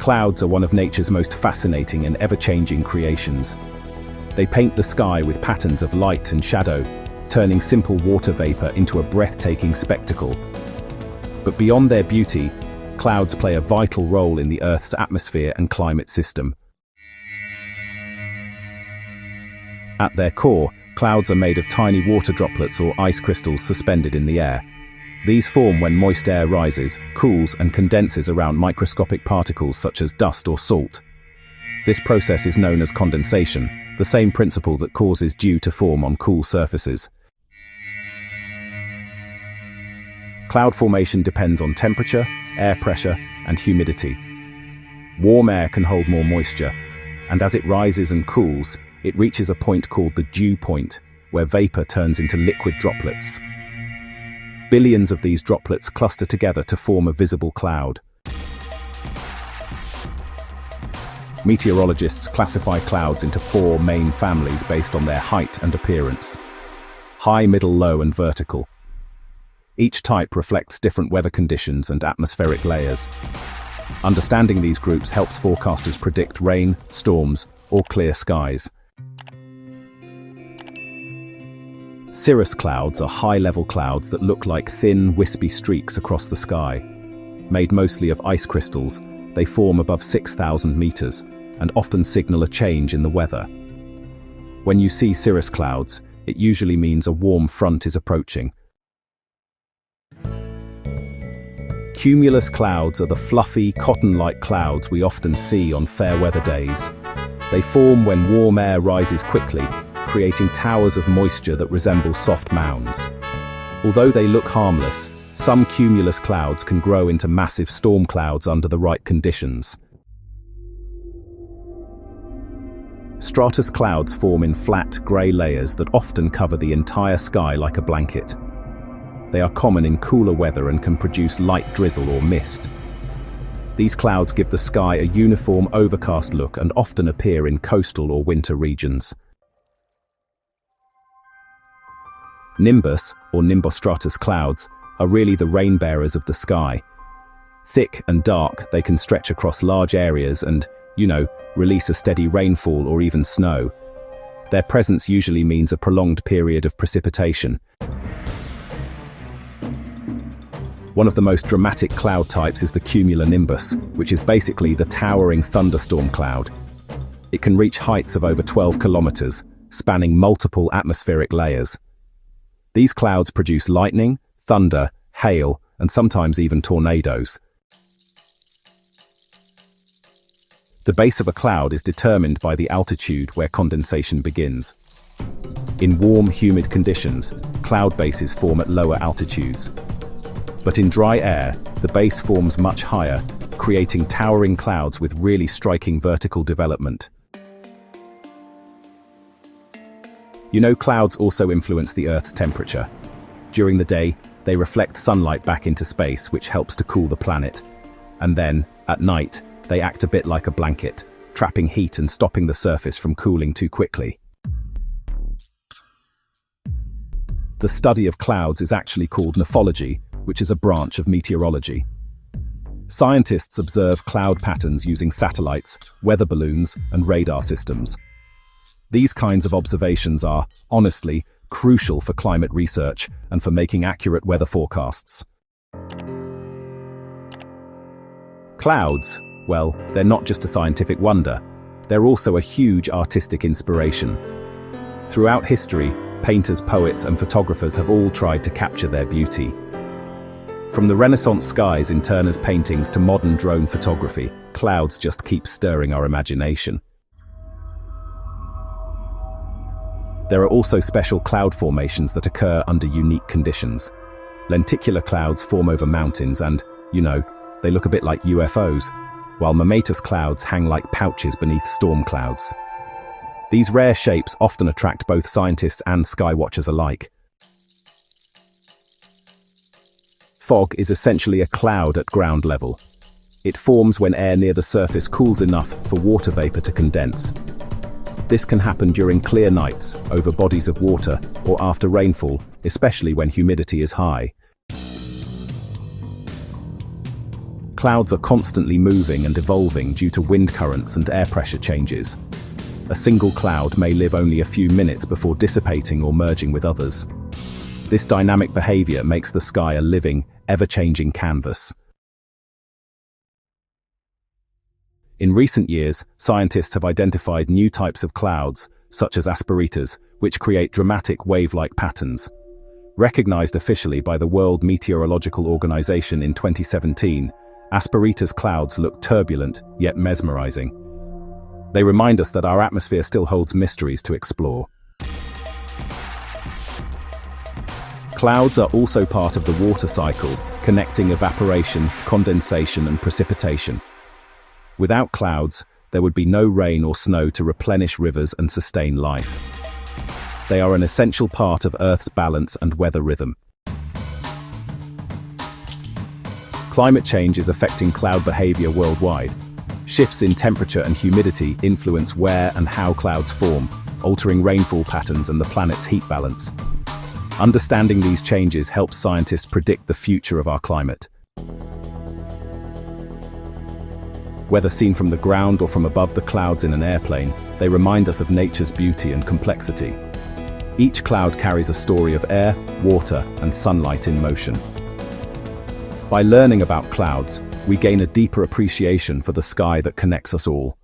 Clouds are one of nature's most fascinating and ever-changing creations. They paint the sky with patterns of light and shadow, turning simple water vapor into a breathtaking spectacle. But beyond their beauty, clouds play a vital role in the Earth's atmosphere and climate system. At their core, clouds are made of tiny water droplets or ice crystals suspended in the air. These form when moist air rises, cools, and condenses around microscopic particles such as dust or salt. This process is known as condensation, the same principle that causes dew to form on cool surfaces. Cloud formation depends on temperature, air pressure, and humidity. Warm air can hold more moisture, and as it rises and cools, it reaches a point called the dew point, where vapor turns into liquid droplets. Billions of these droplets cluster together to form a visible cloud. Meteorologists classify clouds into 4 main families based on their height and appearance: high, middle, low, and vertical. Each type reflects different weather conditions and atmospheric layers. Understanding these groups helps forecasters predict rain, storms, or clear skies. Cirrus clouds are high-level clouds that look like thin, wispy streaks across the sky. Made mostly of ice crystals, they form above 6,000 meters and often signal a change in the weather. When you see cirrus clouds, it usually means a warm front is approaching. Cumulus clouds are the fluffy, cotton-like clouds we often see on fair weather days. They form when warm air rises quickly, creating towers of moisture that resemble soft mounds. Although they look harmless, some cumulus clouds can grow into massive storm clouds under the right conditions. Stratus clouds form in flat, grey layers that often cover the entire sky like a blanket. They are common in cooler weather and can produce light drizzle or mist. These clouds give the sky a uniform, overcast look and often appear in coastal or winter regions. Nimbus, or nimbostratus clouds, are really the rain-bearers of the sky. Thick and dark, they can stretch across large areas and, release a steady rainfall or even snow. Their presence usually means a prolonged period of precipitation. One of the most dramatic cloud types is the Cumulonimbus, which is basically the towering thunderstorm cloud. It can reach heights of over 12 kilometers, spanning multiple atmospheric layers. These clouds produce lightning, thunder, hail, and sometimes even tornadoes. The base of a cloud is determined by the altitude where condensation begins. In warm, humid conditions, cloud bases form at lower altitudes. But in dry air, the base forms much higher, creating towering clouds with really striking vertical development. Clouds also influence the Earth's temperature. During the day, they reflect sunlight back into space, which helps to cool the planet. And then, at night, they act a bit like a blanket, trapping heat and stopping the surface from cooling too quickly. The study of clouds is actually called Nephology, which is a branch of meteorology. Scientists observe cloud patterns using satellites, weather balloons, and radar systems. These kinds of observations are, honestly, crucial for climate research and for making accurate weather forecasts. Clouds, well, they're not just a scientific wonder, they're also a huge artistic inspiration. Throughout history, painters, poets, and photographers have all tried to capture their beauty. From the Renaissance skies in Turner's paintings to modern drone photography, clouds just keep stirring our imagination. There are also special cloud formations that occur under unique conditions. Lenticular clouds form over mountains and, they look a bit like UFOs, while mammatus clouds hang like pouches beneath storm clouds. These rare shapes often attract both scientists and skywatchers alike. Fog is essentially a cloud at ground level. It forms when air near the surface cools enough for water vapor to condense. This can happen during clear nights, over bodies of water, or after rainfall, especially when humidity is high. Clouds are constantly moving and evolving due to wind currents and air pressure changes. A single cloud may live only a few minutes before dissipating or merging with others. This dynamic behavior makes the sky a living, ever-changing canvas. In recent years, scientists have identified new types of clouds, such as asperitas, which create dramatic wave-like patterns. Recognized officially by the World Meteorological Organization in 2017, asperitas clouds look turbulent, yet mesmerizing. They remind us that our atmosphere still holds mysteries to explore. Clouds are also part of the water cycle, connecting evaporation, condensation, and precipitation. Without clouds, there would be no rain or snow to replenish rivers and sustain life. They are an essential part of Earth's balance and weather rhythm. Climate change is affecting cloud behavior worldwide. Shifts in temperature and humidity influence where and how clouds form, altering rainfall patterns and the planet's heat balance. Understanding these changes helps scientists predict the future of our climate. Whether seen from the ground or from above the clouds in an airplane, they remind us of nature's beauty and complexity. Each cloud carries a story of air, water, and sunlight in motion. By learning about clouds, we gain a deeper appreciation for the sky that connects us all.